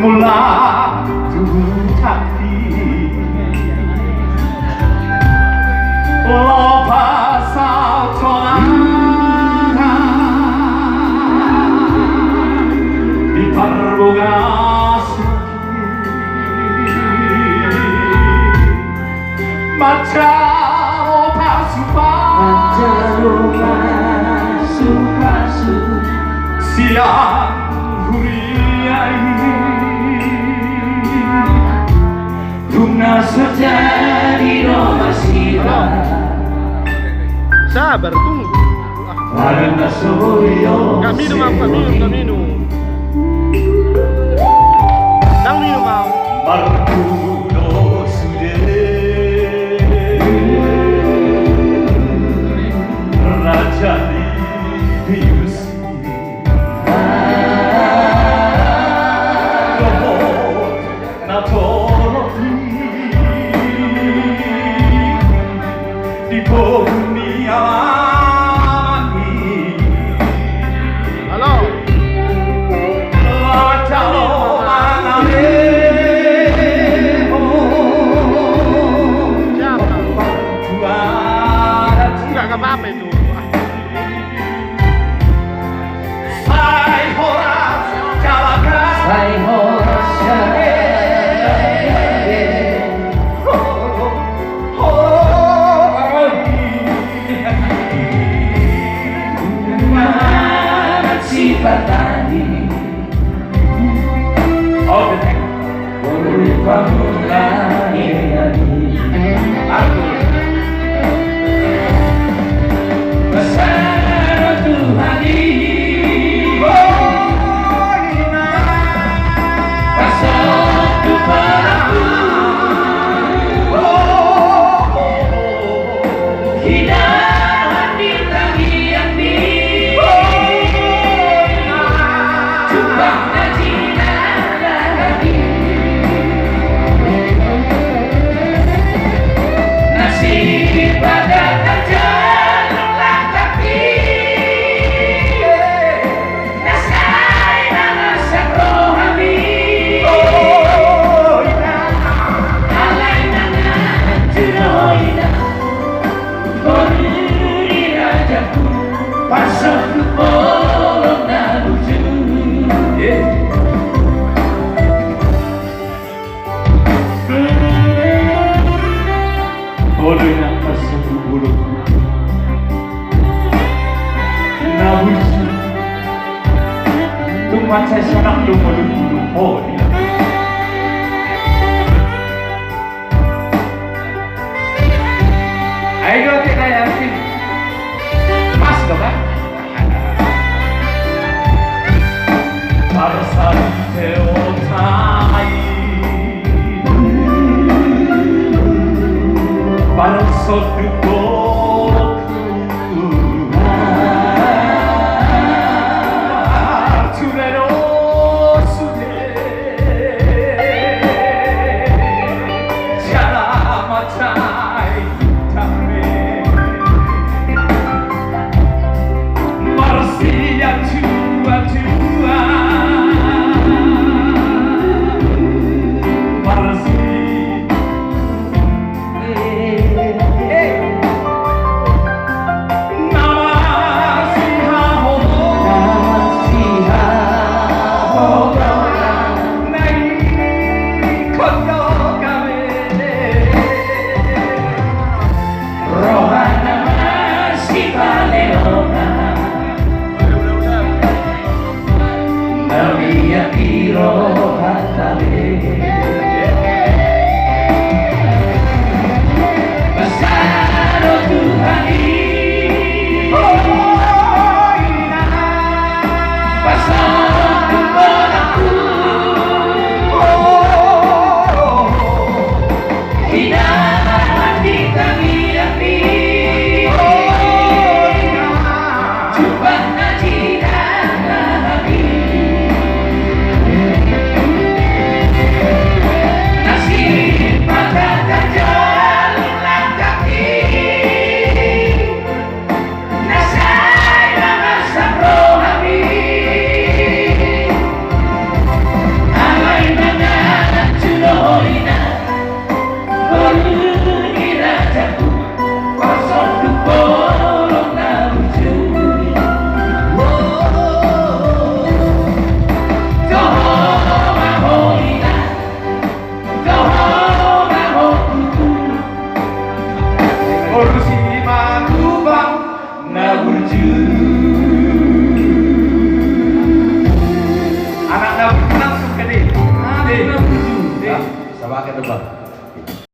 몰라 두탁히 러봐서 전하라 이 바로 가슴 마차로 바수바수 siang huriai bunga sejadi romasida sabar tunggu karena soyo kami minum mau markuno sude raja dius di bumi alami halo kalau manane siapa Tuhan enggak apa-apa itu sai horas jalakan sai horas Batani oh betul boleh pamulani aku besar Tuhan ini kasih kepadaku hidangan bintang yang Oleh atas satu bulu nabuji tumat saya sanang lumulu oh dia ayo kita yakin mas dong Parsante otai Balso tu boku Turero sude Jala matai tame Marsia tua Marsia ke depan.